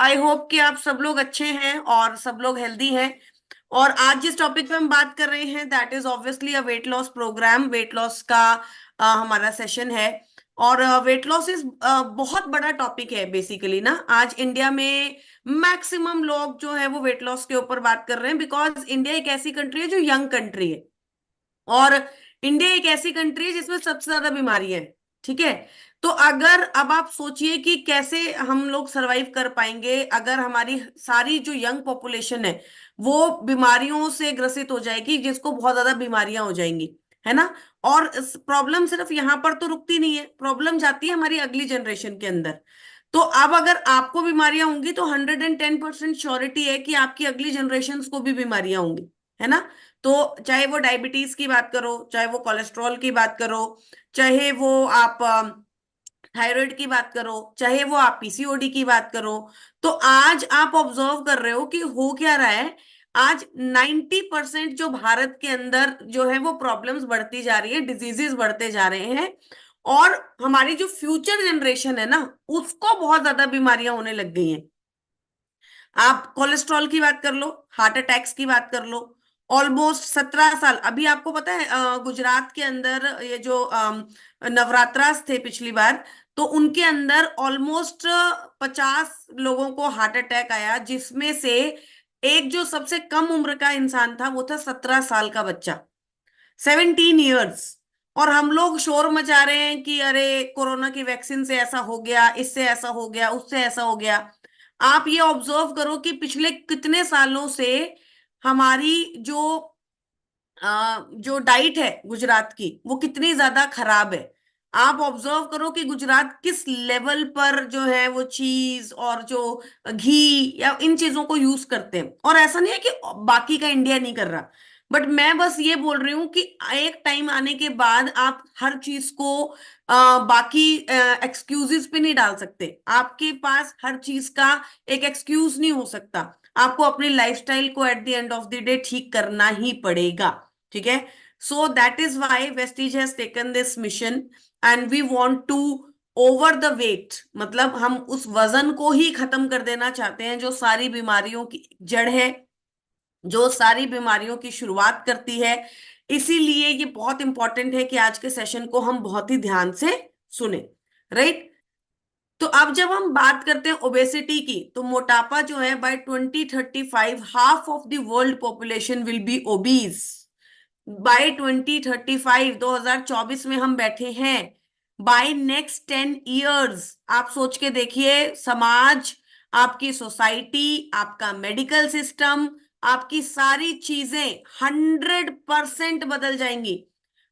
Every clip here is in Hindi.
आई होप कि आप सब लोग अच्छे हैं और सब लोग हेल्दी हैं। और आज जिस टॉपिक पे हम बात कर रहे हैं that is obviously a weight loss programme. Weight loss का हमारा सेशन है। और वेट लॉस इज बहुत बड़ा टॉपिक है बेसिकली ना। आज इंडिया में मैक्सिमम लोग जो है वो वेट लॉस के ऊपर बात कर रहे हैं बिकॉज इंडिया एक ऐसी कंट्री है जो यंग कंट्री है। और इंडिया एक ऐसी कंट्री है जिसमें सबसे ज्यादा बीमारियां हैं। ठीक है। तो अगर अब आप सोचिए कि कैसे हम लोग सरवाइव कर पाएंगे अगर हमारी सारी जो यंग पॉपुलेशन है वो बीमारियों से ग्रसित हो जाएगी, जिसको बहुत ज्यादा बीमारियां हो जाएंगी, है ना। और प्रॉब्लम सिर्फ यहाँ पर तो रुकती नहीं है, प्रॉब्लम जाती है हमारी अगली जनरेशन के अंदर। तो अब अगर आपको बीमारियां होंगी तो 110% श्योरिटी है कि आपकी अगली जनरेशन को भी बीमारियां होंगी, है ना। तो चाहे वो डायबिटीज की बात करो, चाहे वो कोलेस्ट्रॉल की बात करो, चाहे वो आप थायराइड की बात करो, चाहे वो आप पीसीओडी की बात करो। तो आज आप ऑब्जर्व कर रहे हो कि हो क्या रहा है। आज 90% जो भारत के अंदर जो है वो प्रॉब्लम्स बढ़ती जा रही है, डिजीजेस बढ़ते जा रहे हैं। और हमारी जो फ्यूचर जनरेशन है ना उसको बहुत ज्यादा बीमारियां होने लग गई हैं। आप कोलेस्ट्रॉल की बात कर लो, हार्ट अटैक्स की बात कर लो। ऑलमोस्ट 17 साल, अभी आपको पता है गुजरात के अंदर ये जो नवरात्रास थे पिछली बार, तो उनके अंदर ऑलमोस्ट 50 लोगों को हार्ट अटैक आया, जिसमें से एक जो सबसे कम उम्र का इंसान था वो था 17 साल का बच्चा, 17 ईयर्स। और हम लोग शोर मचा रहे हैं कि अरे कोरोना की वैक्सीन से ऐसा हो गया, इससे ऐसा हो गया, उससे ऐसा हो गया। आप ये ऑब्जर्व करो कि पिछले कितने सालों से हमारी जो डाइट है गुजरात की वो कितनी ज्यादा खराब है। आप ऑब्जर्व करो कि गुजरात किस लेवल पर जो है वो चीज और जो घी या इन चीजों को यूज करते हैं। और ऐसा नहीं है कि बाकी का इंडिया नहीं कर रहा, बट मैं बस ये बोल रही हूँ कि एक टाइम आने के बाद आप हर चीज को बाकी एक्सक्यूजेस पे नहीं डाल सकते। आपके पास हर चीज का एक एक्सक्यूज नहीं हो सकता। आपको अपनी लाइफस्टाइल को at the end of the day ठीक करना ही पड़ेगा। ठीक है। So that is why Vestige has taken this mission and we want to over the weight, मतलब हम उस वजन को ही खत्म कर देना चाहते हैं जो सारी बीमारियों की जड़ है, जो सारी बीमारियों की शुरुआत करती है। इसीलिए ये बहुत इंपॉर्टेंट है कि आज के सेशन को हम बहुत ही ध्यान से सुने। राइट। तो अब जब हम बात करते हैं ओबेसिटी की, तो मोटापा जो है by 2035 half of the world population will be obese. By 2035, 2024 में हम बैठे हैं। बाय नेक्स्ट 10 इयर्स आप सोच के देखिए, समाज, आपकी सोसाइटी, आपका मेडिकल सिस्टम, आपकी सारी चीजें 100% बदल जाएंगी।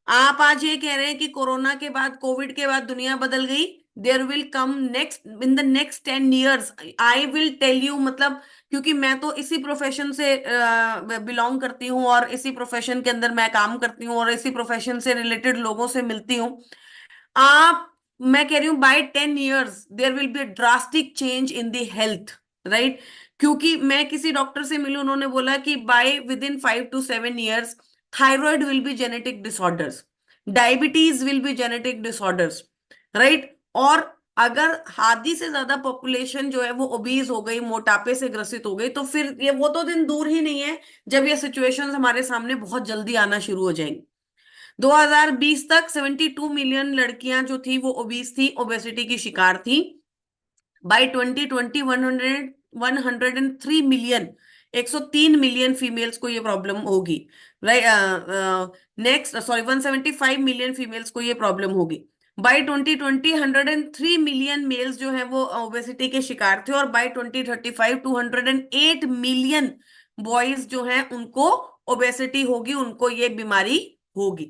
आप आज ये कह रहे हैं कि कोरोना के बाद, कोविड के बाद दुनिया बदल गई। There will come next in the next 10 years, I will tell you. मतलब क्योंकि मैं तो इसी प्रोफेशन से बिलोंग करती हूँ और इसी प्रोफेशन के अंदर मैं काम करती हूँ और इसी प्रोफेशन से रिलेटेड लोगों से मिलती हूँ। आप मैं कह रही हूँ by 10 years there will be drastic change in the health. Right. क्योंकि मैं किसी डॉक्टर से मिली, उन्होंने बोला कि by within 5 to 7 years thyroid will be genetic disorders, diabetes will be genetic disorders. Right. और अगर आधी से ज्यादा पॉपुलेशन जो है वो ओबीज हो गई, मोटापे से ग्रसित हो गई, तो फिर ये वो तो दिन दूर ही नहीं है जब ये सिचुएशंस हमारे सामने बहुत जल्दी आना शुरू हो जाएंगी। 2020 तक 72 मिलियन लड़कियां जो थी वो ओबीस थी, ओबेसिटी की शिकार थी। बाय 2020 103 मिलियन, 103 मिलियन फीमेल्स को ये प्रॉब्लम होगी। Right. Next sorry 175 million females को ये प्रॉब्लम होगी। बाय 2020 103 मिलियन मेल्स जो है वो ओबेसिटी के शिकार थे, और बाय 2035 208 मिलियन बॉयज जो हैं उनको ओबेसिटी होगी, उनको ये बीमारी होगी।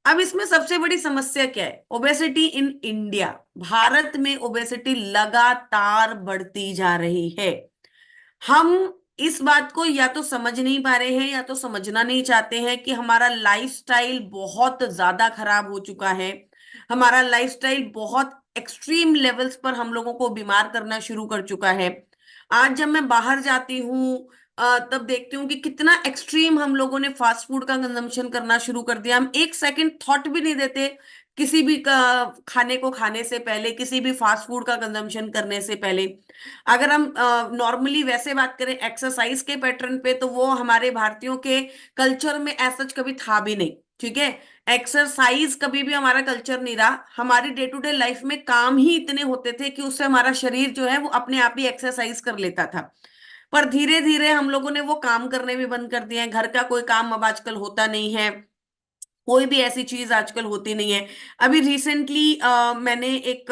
अब इसमें सबसे बड़ी समस्या क्या है? ओबेसिटी इन इंडिया, भारत में ओबेसिटी लगातार बढ़ती जा रही है। हम इस बात को या तो समझ नहीं पा रहे हैं या तो समझना नहीं चाहते हैं कि हमारा लाइफस्टाइल बहुत ज्यादा खराब हो चुका है। हमारा लाइफस्टाइल बहुत एक्सट्रीम लेवल्स पर हम लोगों को बीमार करना शुरू कर चुका है। आज जब मैं बाहर जाती हूँ तब देखती हूँ कि कितना एक्सट्रीम हम लोगों ने फास्ट फूड का कंजम्पशन करना शुरू कर दिया। हम एक सेकंड थॉट भी नहीं देते किसी भी खाने को खाने से पहले, किसी भी फास्ट फूड का कंजम्पशन करने से पहले। अगर हम नॉर्मली वैसे बात करें एक्सरसाइज के पैटर्न पे, तो वो हमारे भारतीयों के कल्चर में ऐसा कभी था भी नहीं। ठीक है, एक्सरसाइज कभी भी हमारा कल्चर नहीं रहा। हमारी डे टू डे लाइफ में काम ही इतने होते थे कि उससे हमारा शरीर जो है वो अपने आप ही एक्सरसाइज कर लेता था। पर धीरे धीरे हम लोगों ने वो काम करने भी बंद कर दिए हैं। घर का कोई काम अब आजकल होता नहीं है, कोई भी ऐसी चीज आजकल होती नहीं है। अभी रिसेंटली मैंने एक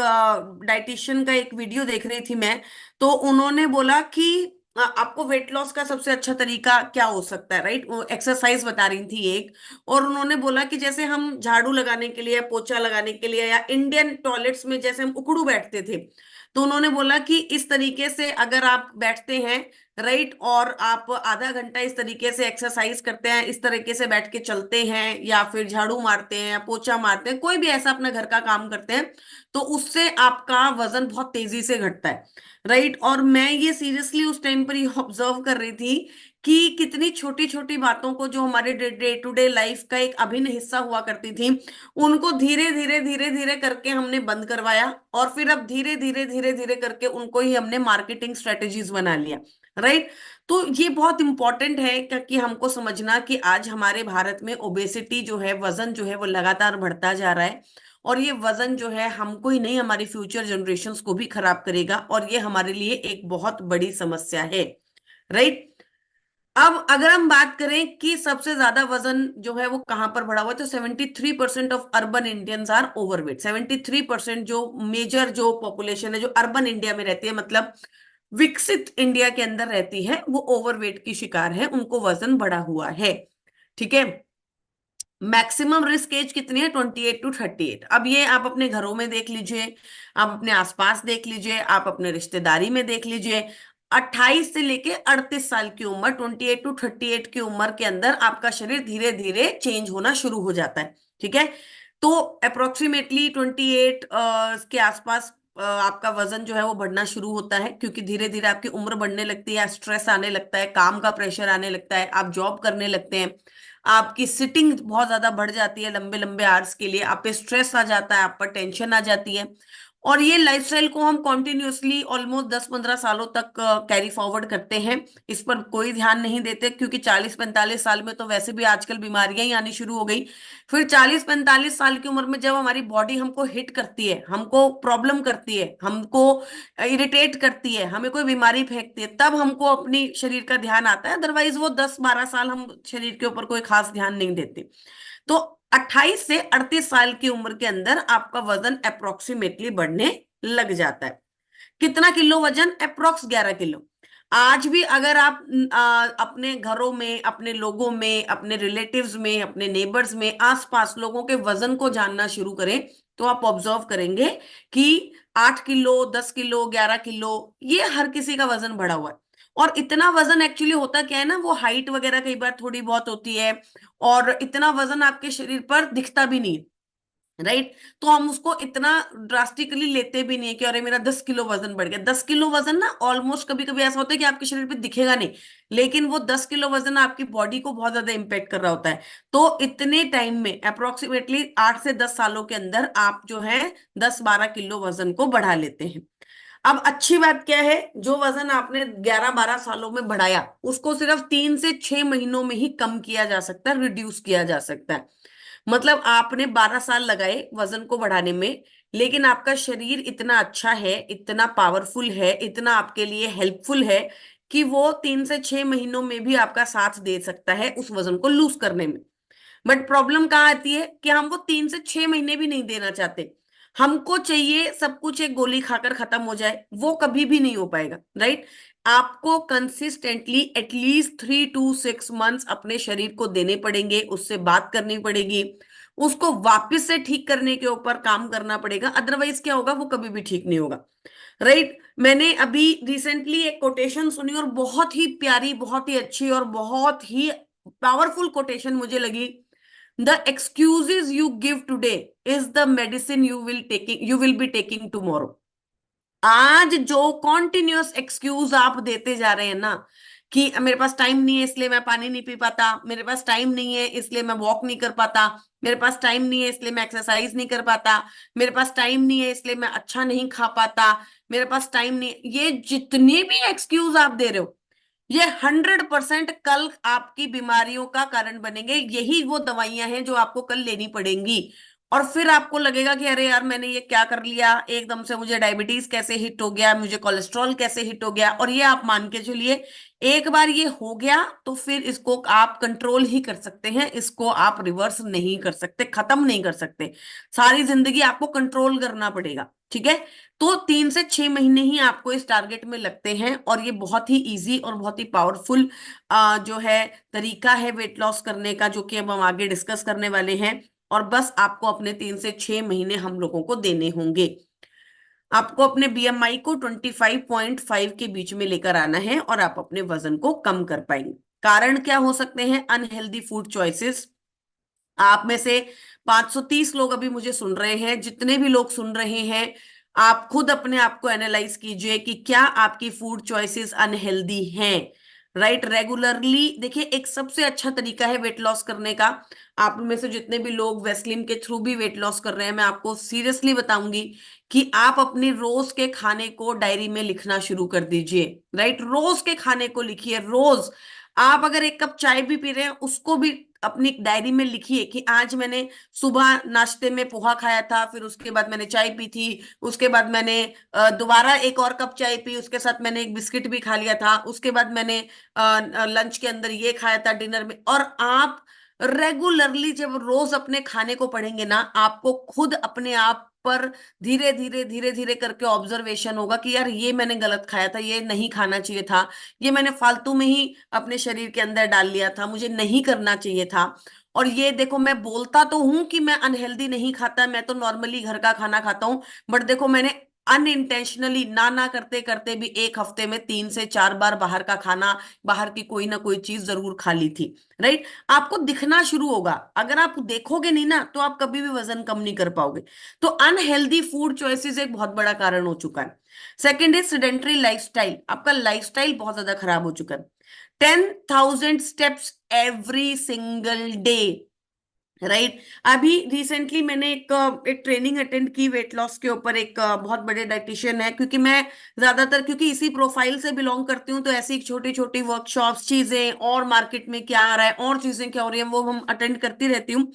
डाइटिशियन का एक वीडियो देख रही थी मैं। तो उन्होंने बोला कि आपको वेट लॉस का सबसे अच्छा तरीका क्या हो सकता है, राइट? वो एक्सरसाइज बता रही थी एक। और उन्होंने बोला कि जैसे हम झाड़ू लगाने के लिए, पोछा लगाने के लिए, या इंडियन टॉयलेट्स में जैसे हम उकड़ू बैठते थे, तो उन्होंने बोला कि इस तरीके से अगर आप बैठते हैं, राइट, और आप आधा घंटा इस तरीके से एक्सरसाइज करते हैं, इस तरीके से बैठ के चलते हैं, या फिर झाड़ू मारते हैं या पोछा मारते हैं, कोई भी ऐसा अपना घर का काम करते हैं, तो उससे आपका वजन बहुत तेजी से घटता है, राइट। और मैं ये सीरियसली उस टाइम पर ये ऑब्जर्व कर रही थी कि कितनी छोटी छोटी बातों को, जो हमारे डे टू डे लाइफ का एक अभिन्न हिस्सा हुआ करती थी, उनको धीरे धीरे धीरे धीरे करके हमने बंद करवाया। और फिर अब धीरे धीरे धीरे धीरे करके उनको ही हमने मार्केटिंग स्ट्रेटेजीज बना लिया, राइट। तो ये बहुत इंपॉर्टेंट है कि हमको समझना कि आज हमारे भारत में ओबेसिटी जो है, वजन जो है वो लगातार बढ़ता जा रहा है। और ये वजन जो है हमको ही नहीं, हमारी फ्यूचर जनरेशन्स को भी खराब करेगा, और ये हमारे लिए एक बहुत बड़ी समस्या है, राइट। अब अगर हम बात करें कि सबसे ज्यादा वजन जो है वो कहां पर बढ़ा हुआ है, तो 73% of urban Indians are overweight. 73% जो मेजर जो पॉपुलेशन है जो अर्बन इंडिया में रहती है, मतलब विकसित इंडिया के अंदर रहती है, वो ओवरवेट की शिकार है, उनको वजन बढ़ा हुआ है। ठीक है। मैक्सिमम रिस्क एज कितनी है? 28 to 38। अब ये आप अपने घरों में देख लीजिए, आप अपने आसपास देख लीजिए, आप अपने रिश्तेदारी में देख लीजिए। 28 से लेके 38 साल की उम्र, 28 to 38 की उम्र के अंदर आपका शरीर धीरे धीरे चेंज होना शुरू हो जाता है। ठीक है। तो अप्रोक्सीमेटली 28 के आसपास आपका वजन जो है वो बढ़ना शुरू होता है, क्योंकि धीरे धीरे आपकी उम्र बढ़ने लगती है, स्ट्रेस आने लगता है, काम का प्रेशर आने लगता है, आप जॉब करने लगते हैं, आपकी सिटिंग बहुत ज्यादा बढ़ जाती है लंबे लंबे आवर्स के लिए, आप पे स्ट्रेस आ जाता है, आप पर टेंशन आ जाती है। और ये लाइफस्टाइल को हम कॉन्टिन्यूअसली ऑलमोस्ट 10-15 सालों तक कैरी फॉरवर्ड करते हैं। इस पर कोई ध्यान नहीं देते, क्योंकि 40-45 साल में तो वैसे भी आजकल बीमारियां ही आनी शुरू हो गई। फिर 40-45 साल की उम्र में जब हमारी बॉडी हमको हिट करती है, हमको प्रॉब्लम करती है, हमको इरिटेट करती है, हमें कोई बीमारी फेंकती है, तब हमको अपनी शरीर का ध्यान आता है। अदरवाइज वो 10-12 साल हम शरीर के ऊपर कोई खास ध्यान नहीं देते। तो 28 से 38 साल की उम्र के अंदर आपका वजन अप्रोक्सीमेटली बढ़ने लग जाता है। कितना किलो वजन? Approx 11 kilo. आज भी अगर आप अपने घरों में, अपने लोगों में, अपने रिलेटिव्स में, अपने नेबर्स में, आसपास लोगों के वजन को जानना शुरू करें, तो आप ऑब्जर्व करेंगे कि 8 किलो, 10 किलो, 11 किलो, ये हर किसी का वजन बढ़ा हुआ है। और इतना वजन एक्चुअली होता क्या है ना, वो हाइट वगैरह कई बार थोड़ी बहुत होती है, और इतना वजन आपके शरीर पर दिखता भी नहीं, राइट। तो हम उसको इतना ड्रास्टिकली लेते भी नहीं है कि अरे मेरा 10 किलो वजन बढ़ गया। 10 किलो वजन ना ऑलमोस्ट कभी कभी ऐसा होता है कि आपके शरीर पे दिखेगा नहीं, लेकिन वो 10 किलो वजन आपकी बॉडी को बहुत ज्यादा इंपेक्ट कर रहा होता है। तो इतने टाइम में अप्रोक्सीमेटली 8 से 10 सालों के अंदर आप जो है 10-12 किलो वजन को बढ़ा लेते हैं। अब अच्छी बात क्या है, जो वजन आपने 11-12 सालों में बढ़ाया, उसको सिर्फ 3 से 6 महीनों में ही कम किया जा सकता है, रिड्यूस किया जा सकता है। मतलब आपने 12 साल लगाए वजन को बढ़ाने में, लेकिन आपका शरीर इतना अच्छा है, इतना पावरफुल है, इतना आपके लिए हेल्पफुल है, कि वो 3 से 6 महीनों में भी आपका साथ दे सकता है उस वजन को लूज करने में। बट प्रॉब्लम कहाँ आती है कि हम वो 3 से 6 महीने भी नहीं देना चाहते। हमको चाहिए सब कुछ एक गोली खाकर खत्म हो जाए, वो कभी भी नहीं हो पाएगा, राइट। आपको कंसिस्टेंटली एटलीस्ट 3 to 6 मंथ्स अपने शरीर को देने पड़ेंगे, उससे बात करनी पड़ेगी, उसको वापस से ठीक करने के ऊपर काम करना पड़ेगा। अदरवाइज क्या होगा, वो कभी भी ठीक नहीं होगा, राइट। मैंने अभी रिसेंटली एक कोटेशन सुनी, और बहुत ही प्यारी, बहुत ही अच्छी और बहुत ही पावरफुल कोटेशन मुझे लगी। The excuses you give today is the medicine you will be taking tomorrow। आज जो कॉन्टिन्यूअस एक्सक्यूज आप देते जा रहे हैं ना, कि मेरे पास टाइम नहीं है इसलिए मैं पानी नहीं पी पाता, मेरे पास टाइम नहीं है इसलिए मैं वॉक नहीं कर पाता, मेरे पास टाइम नहीं है इसलिए मैं एक्सरसाइज नहीं कर पाता, मेरे पास टाइम नहीं है इसलिए मैं अच्छा नहीं खा पाता, मेरे पास टाइम नहीं, ये जितने भी एक्सक्यूज आप दे रहे हो, ये 100% कल आपकी बीमारियों का कारण बनेंगे। यही वो दवाइयां हैं जो आपको कल लेनी पड़ेंगी। और फिर आपको लगेगा कि अरे यार मैंने ये क्या कर लिया, एकदम से मुझे डायबिटीज कैसे हिट हो गया, मुझे कोलेस्ट्रॉल कैसे हिट हो गया। और ये आप मान के चलिए, एक बार ये हो गया तो फिर इसको आप कंट्रोल ही कर सकते हैं, इसको आप रिवर्स नहीं कर सकते, खत्म नहीं कर सकते। सारी जिंदगी आपको कंट्रोल करना पड़ेगा, ठीक है। तो 3 से 6 महीने ही आपको इस टारगेट में लगते हैं, और ये बहुत ही इजी और बहुत ही पावरफुल जो है तरीका है वेट लॉस करने का, जो कि अब हम आगे डिस्कस करने वाले हैं। और बस आपको अपने 3 से 6 महीने हम लोगों को देने होंगे। आपको अपने बीएमआई को 25.5 के बीच में लेकर आना है, और आप अपने वजन को कम कर पाएंगे। कारण क्या हो सकते हैं? Unhealthy food choices. आप में से 530 लोग अभी मुझे सुन रहे हैं, जितने भी लोग सुन रहे हैं, आप खुद अपने आप को एनालाइज कीजिए कि क्या आपकी फूड चॉइसेस अनहेल्दी हैं। राइट, रेगुलरली देखिए, एक सबसे अच्छा तरीका है वेट लॉस करने का। आप में से जितने भी लोग वेस्लिन के थ्रू भी वेट लॉस कर रहे हैं, मैं आपको सीरियसली बताऊंगी कि आप अपनी रोज के खाने को डायरी में लिखना शुरू कर दीजिए। राइट, रोज के खाने को लिखिए, रोज। आप अगर एक कप चाय भी पी रहे हैं, उसको भी अपनी डायरी में लिखिए कि आज मैंने सुबह नाश्ते में पोहा खाया था, फिर उसके बाद मैंने चाय पी थी, उसके बाद मैंने दोबारा एक और कप चाय पी, उसके साथ मैंने एक बिस्किट भी खा लिया था, उसके बाद मैंने लंच के अंदर ये खाया था, डिनर में। और आप रेगुलरली जब रोज अपने खाने को पढ़ेंगे ना, आपको खुद अपने आप पर धीरे धीरे धीरे धीरे करके ऑब्जर्वेशन होगा कि यार ये मैंने गलत खाया था, ये नहीं खाना चाहिए था, ये मैंने फालतू में ही अपने शरीर के अंदर डाल लिया था, मुझे नहीं करना चाहिए था। और ये देखो, मैं बोलता तो हूं कि मैं अनहेल्दी नहीं खाता, मैं तो नॉर्मली घर का खाना खाता हूं, बट देखो मैंने अनइंटेंशनली ना ना करते करते भी एक हफ्ते में 3 से 4 बार बाहर का खाना, बाहर की कोई ना कोई चीज जरूर खा ली थी। राइट, आपको दिखना शुरू होगा। अगर आप देखोगे नहीं ना, तो आप कभी भी वजन कम नहीं कर पाओगे। तो अनहेल्दी फूड चॉइसेस एक बहुत बड़ा कारण हो चुका है। Second is sedentary lifestyle. आपका लाइफस्टाइल बहुत ज्यादा खराब हो चुका है। 10,000 steps every single day. Right, अभी रिसेंटली मैंने एक ट्रेनिंग अटेंड की वेट लॉस के ऊपर। एक बहुत बड़े डाइटिशियन है, क्योंकि मैं ज्यादातर क्योंकि इसी प्रोफाइल से बिलोंग करती हूँ, तो ऐसी छोटी छोटी वर्कशॉप्स, चीजें, और मार्केट में क्या आ रहा है और चीजें क्या हो रही है, वो हम अटेंड करती रहती हूँ।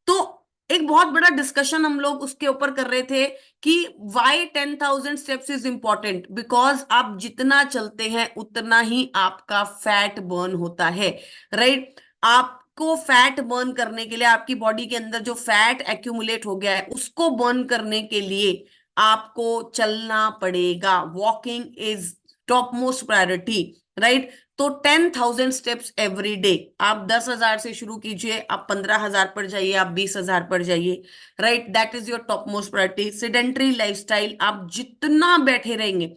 तो एक बहुत बड़ा डिस्कशन हम लोग उसके ऊपर कर रहे थे कि why 10,000 steps is important. Because आप जितना चलते हैं उतना ही आपका फैट बर्न होता है। राइट, आपको फैट बर्न करने के लिए, आपकी बॉडी के अंदर जो फैट एक्यूमुलेट हो गया है उसको बर्न करने के लिए आपको चलना पड़ेगा। Walking is top most priority. Right, तो 10,000 स्टेप्स एवरी डे। आप 10,000 से शुरू कीजिए, आप 15,000 पर जाइए, आप 20,000 पर जाइए। Right, that is your top most priority. Sedentary lifestyle, आप जितना बैठे रहेंगे,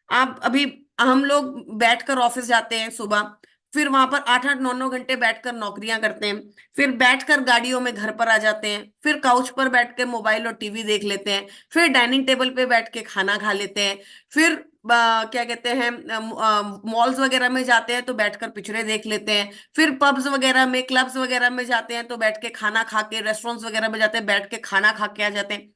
आप अभी, हम लोग बैठकर ऑफिस जाते हैं सुबह, फिर वहां पर 8 8 9 9 घंटे बैठकर नौकरियां करते हैं, फिर बैठकर गाड़ियों में घर पर आ जाते हैं, फिर काउच पर बैठ के मोबाइल और टीवी देख लेते हैं, फिर डाइनिंग टेबल पे बैठ के खाना खा लेते हैं, फिर क्या कहते हैं, मॉल्स वगैरह में जाते हैं तो बैठकर पिक्चरें देख लेते हैं, फिर पब्स वगैरह में, क्लब्स वगैरह में जाते हैं तो बैठ के खाना खा के, रेस्टोरेंट्स वगैरह में जाते हैं बैठ के खाना खा के आ जाते हैं।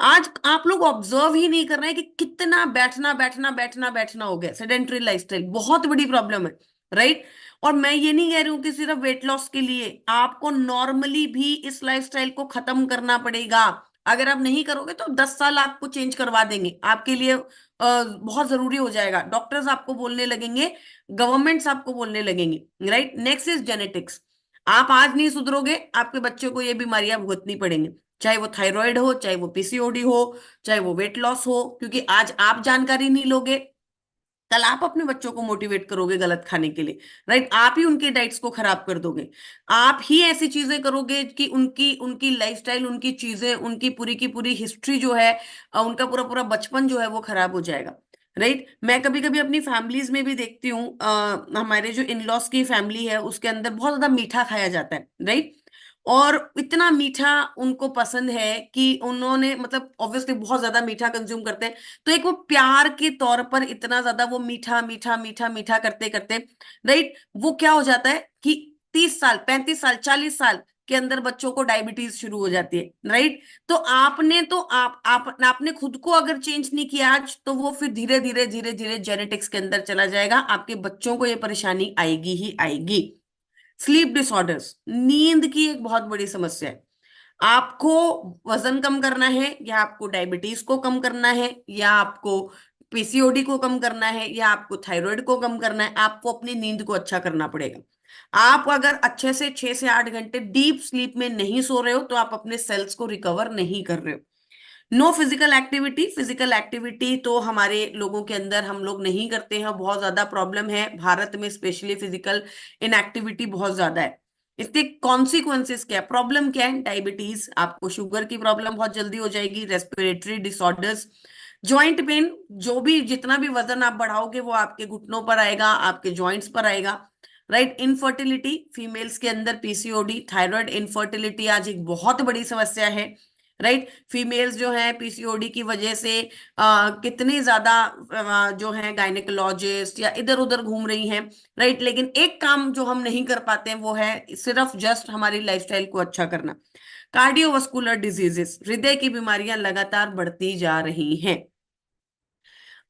आज आप लोग ऑब्जर्व ही नहीं कर रहे हैं कि कितना बैठना बैठना बैठना बैठना हो गया। सेडेंटरी लाइफस्टाइल बहुत बड़ी प्रॉब्लम है। राइट, और मैं ये नहीं कह रही हूँ कि सिर्फ वेट लॉस के लिए, आपको नॉर्मली भी इस लाइफस्टाइल को खत्म करना पड़ेगा। अगर आप नहीं करोगे तो 10 साल आपको चेंज करवा देंगे, आपके लिए बहुत जरूरी हो जाएगा। डॉक्टर्स आपको बोलने लगेंगे, गवर्नमेंट्स आपको बोलने लगेंगे। Right, next is genetics. आप आज नहीं सुधरोगे, आपके बच्चों को ये बीमारियां भुगतनी पड़ेंगी, चाहे वो थायराइड हो, चाहे वो पीसीओडी हो, चाहे वो वेट लॉस हो। क्योंकि आज आप जानकारी नहीं लोगे, कल आप अपने बच्चों को मोटिवेट करोगे गलत खाने के लिए। राइट, आप ही उनकी डाइट्स को खराब कर दोगे। आप ही ऐसी चीजें करोगे कि उनकी उनकी लाइफस्टाइल, उनकी चीजें, उनकी पूरी की पूरी हिस्ट्री जो है, उनका पूरा पूरा बचपन जो है वो खराब हो जाएगा। राइट, मैं कभी कभी अपनी फैमिलीज में भी देखती हूँ, हमारे जो इन लॉस की फैमिली है उसके अंदर बहुत ज्यादा मीठा खाया जाता है। राइट, और इतना मीठा उनको पसंद है कि उन्होंने मतलब ऑब्वियसली बहुत ज्यादा मीठा कंज्यूम करते हैं। तो एक वो प्यार के तौर पर इतना ज्यादा वो मीठा मीठा मीठा मीठा करते करते, राइट, वो क्या हो जाता है कि 30 साल, 35 साल, 40 साल के अंदर बच्चों को डायबिटीज शुरू हो जाती है, राइट। तो आपने तो आपने खुद को अगर चेंज नहीं किया आज, तो वो फिर धीरे धीरे धीरे धीरे जेनेटिक्स के अंदर चला जाएगा, आपके बच्चों को ये परेशानी आएगी ही आएगी। स्लीप डिसऑर्डर्स, नींद की एक बहुत बड़ी समस्या है। आपको वजन कम करना है, या आपको डायबिटीज को कम करना है, या आपको पीसीओडी को कम करना है, या आपको थायराइड को कम करना है, आपको अपनी नींद को अच्छा करना पड़ेगा। आप अगर अच्छे से 6 से 8 घंटे डीप स्लीप में नहीं सो रहे हो, तो आप अपने सेल्स को रिकवर नहीं कर रहे हो। No physical activity, physical activity तो हमारे लोगों के अंदर हम लोग नहीं करते हैं, बहुत ज्यादा प्रॉब्लम है भारत में, स्पेशली फिजिकल इनएक्टिविटी बहुत ज्यादा है। इसके कॉन्सिक्वेंसेस क्या है, प्रॉब्लम क्या है, डायबिटीज, आपको शुगर की प्रॉब्लम बहुत जल्दी हो जाएगी, रेस्पिरेटरी डिसऑर्डर्स, जॉइंट पेन, जो भी जितना भी वजन आप बढ़ाओगे वो आपके घुटनों पर आएगा, आपके जॉइंट्स पर आएगा, राइट। इनफर्टिलिटी, फीमेल्स के अंदर पीसीओडी, थायराइड, इनफर्टिलिटी आज एक बहुत बड़ी समस्या है, राइट। फीमेल्स जो है पीसीओडी की वजह से कितनी ज्यादा जो है गायनेकोलॉजिस्ट या इधर उधर घूम रही हैं, राइट। लेकिन एक काम जो हम नहीं कर पाते हैं वो है सिर्फ जस्ट हमारी लाइफस्टाइल को अच्छा करना। कार्डियोवास्कुलर डिजीजेस, हृदय की बीमारियां लगातार बढ़ती जा रही हैं।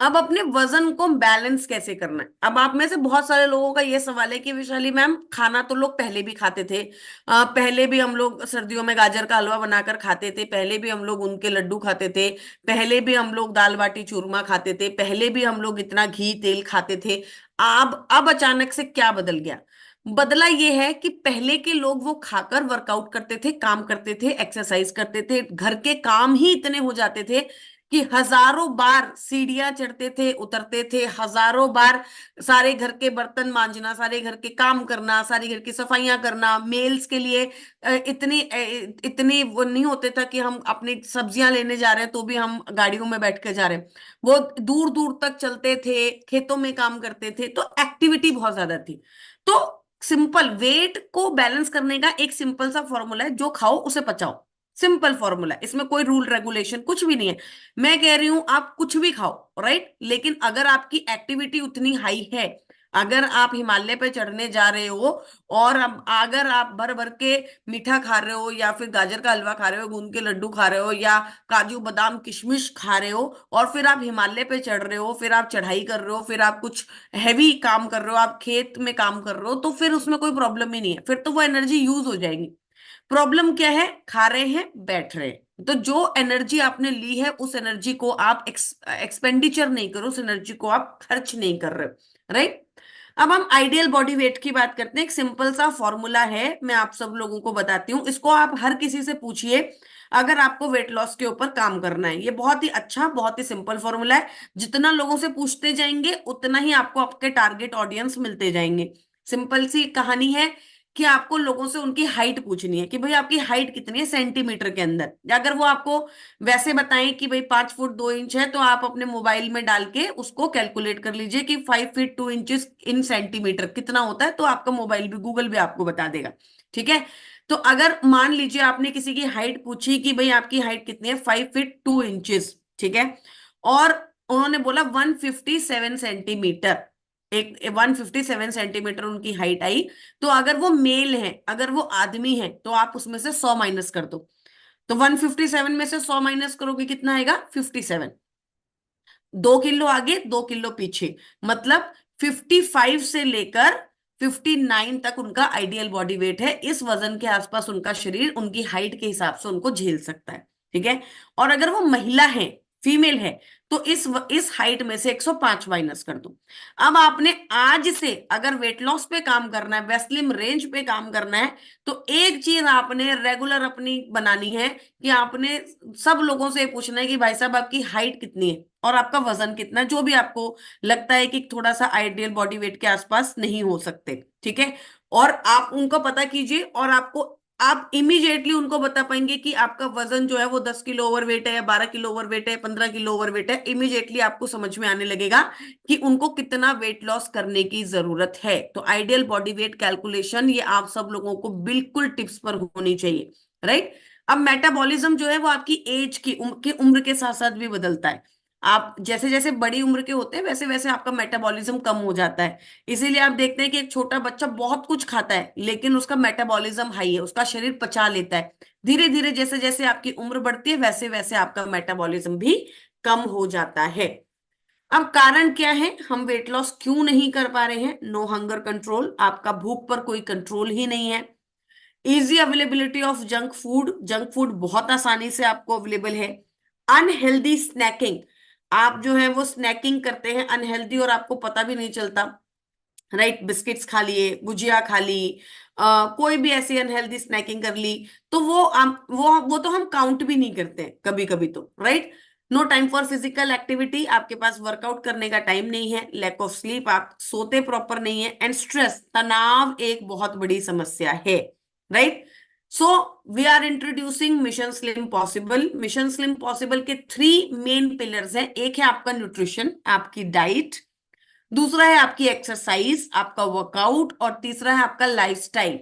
अब अपने वजन को बैलेंस कैसे करना है, अब आप में से बहुत सारे लोगों का ये सवाल है कि विशाली मैम, खाना तो लोग पहले भी खाते थे, पहले भी हम लोग सर्दियों में गाजर का हलवा बनाकर खाते थे, पहले भी हम लोग उनके लड्डू खाते थे, पहले भी हम लोग दाल बाटी चूरमा खाते थे, पहले भी हम लोग इतना घी तेल खाते थे। अब अचानक से क्या बदल गया? बदला ये है कि पहले के लोग वो खाकर वर्कआउट करते थे, काम करते थे, एक्सरसाइज करते थे, घर के काम ही इतने हो जाते थे कि हजारों बार सीढ़ियां चढ़ते थे, उतरते थे, हजारों बार सारे घर के बर्तन मांजना, सारे घर के काम करना, सारी घर की सफाइयां करना। मेल्स के लिए इतनी वो नहीं होते था कि हम अपनी सब्जियां लेने जा रहे हैं तो भी हम गाड़ियों में बैठ के जा रहे हैं, वो दूर दूर तक चलते थे, खेतों में काम करते थे, तो एक्टिविटी बहुत ज्यादा थी। तो सिंपल वेट को बैलेंस करने का एक सिंपल सा फॉर्मूला है, जो खाओ उसे पचाओ। सिंपल फॉर्मूला है, इसमें कोई रूल रेगुलेशन कुछ भी नहीं है। मैं कह रही हूं आप कुछ भी खाओ, राइट, लेकिन अगर आपकी एक्टिविटी उतनी हाई है, अगर आप हिमालय पे चढ़ने जा रहे हो, और अब अगर आप भर भर के मीठा खा रहे हो, या फिर गाजर का हलवा खा रहे हो, गूंद के लड्डू खा रहे हो, या काजू बादाम किशमिश खा रहे हो, और फिर आप हिमालय पे चढ़ रहे हो, फिर आप चढ़ाई कर रहे हो, फिर आप कुछ हैवी काम कर रहे हो, आप खेत में काम कर रहे हो, तो फिर उसमें कोई प्रॉब्लम ही नहीं है, फिर तो वो एनर्जी यूज हो जाएगी। प्रॉब्लम क्या है? खा रहे हैं, बैठ रहे हैं, तो जो एनर्जी आपने ली है उस एनर्जी को आप एक्सपेंडिचर नहीं करो, उस एनर्जी को आप खर्च नहीं कर रहे, राइट। अब हम आइडियल बॉडी वेट की बात करते हैं। एक सिंपल सा फॉर्मूला है, मैं आप सब लोगों को बताती हूँ, इसको आप हर किसी से पूछिए अगर आपको वेट लॉस के ऊपर काम करना है। ये बहुत ही अच्छा, बहुत ही सिंपल फॉर्मूला है, जितना लोगों से पूछते जाएंगे उतना ही आपको आपके टारगेट ऑडियंस मिलते जाएंगे। सिंपल सी कहानी है कि आपको लोगों से उनकी हाइट पूछनी है कि भाई आपकी हाइट कितनी है सेंटीमीटर के अंदर, या अगर वो आपको वैसे बताएं कि भाई 5 फुट 2 इंच है, तो आप अपने मोबाइल में डाल के उसको कैलकुलेट कर लीजिए कि 5 फीट 2 इंचेस इन सेंटीमीटर कितना होता है, तो आपका मोबाइल भी, गूगल भी आपको बता देगा, ठीक है। तो अगर मान लीजिए आपने किसी की हाइट पूछी कि भाई आपकी हाइट कितनी है, 5 फीट 2 इंचेस, ठीक है, और उन्होंने बोला 157 सेंटीमीटर, एक 157 सेंटीमीटर उनकी हाइट आई, तो अगर वो मेल है, अगर वो आदमी है, तो आप उसमें से 100 माइनस कर दो। तो 157 में से 100 माइनस करोगे, कितना आएगा? 57। 2 किलो आगे 2 किलो पीछे, मतलब 55 से लेकर 59 तक उनका आइडियल बॉडी वेट है। इस वजन के आसपास उनका शरीर उनकी हाइट के हिसाब से उनको झेल सकता है, ठीक है। और अगर वो महिला है, फीमेल है, तो इस हाइट में से 105 माइनस कर दो। अब आपने आज से अगर वेट लॉस पे काम करना है, वेस्लिम रेंज पे काम करना है, तो एक चीज आपने रेगुलर अपनी बनानी है कि आपने सब लोगों से पूछना है कि भाई साहब आपकी हाइट कितनी है और आपका वजन कितना है, जो भी आपको लगता है कि थोड़ा सा आइडियल बॉडी वेट के आसपास नहीं हो सकते, ठीक है। और आप उनको पता कीजिए, और आपको आप इमीडिएटली उनको बता पाएंगे कि आपका वजन जो है वो 10 किलो ओवरवेट है, या 12 किलो ओवरवेट है, 15 किलो ओवरवेट है। इमीडिएटली आपको समझ में आने लगेगा कि उनको कितना वेट लॉस करने की जरूरत है। तो आइडियल बॉडी वेट कैलकुलेशन ये आप सब लोगों को बिल्कुल टिप्स पर होनी चाहिए, राइट। अब मेटाबॉलिज्म जो है वो आपकी एज की उम्र के साथ साथ भी बदलता है। आप जैसे जैसे बड़ी उम्र के होते हैं वैसे वैसे आपका मेटाबॉलिज्म कम हो जाता है। इसीलिए आप देखते हैं कि एक छोटा बच्चा बहुत कुछ खाता है लेकिन उसका मेटाबॉलिज्म हाई है, उसका शरीर पचा लेता है। धीरे धीरे जैसे जैसे आपकी उम्र बढ़ती है वैसे वैसे आपका मेटाबॉलिज्म भी कम हो जाता है। अब कारण क्या है, हम वेट लॉस क्यों नहीं कर पा रहे हैं? नो हंगर कंट्रोल, आपका भूख पर कोई कंट्रोल ही नहीं है। Easy availability of junk food, junk food बहुत आसानी से आपको अवेलेबल है। अनहेल्दी स्नैकिंग, आप जो है वो स्नैकिंग करते हैं अनहेल्दी और आपको पता भी नहीं चलता, राइट। बिस्किट्स खा लिए, गुजिया खा ली, कोई भी ऐसी अनहेल्दी स्नैकिंग कर ली, तो वो तो हम काउंट भी नहीं करते कभी कभी तो, right. No time for physical activity, आपके पास वर्कआउट करने का टाइम नहीं है। लैक ऑफ स्लीप, आप सोते प्रॉपर नहीं है। एंड स्ट्रेस, तनाव एक बहुत बड़ी समस्या है, right. So we are introducing mission slim possible. Mission slim possible के 3 मेन पिलर्स हैं। एक है आपका न्यूट्रिशन, आपकी डाइट, दूसरा है आपकी एक्सरसाइज, आपका वर्कआउट, और तीसरा है आपका लाइफस्टाइल।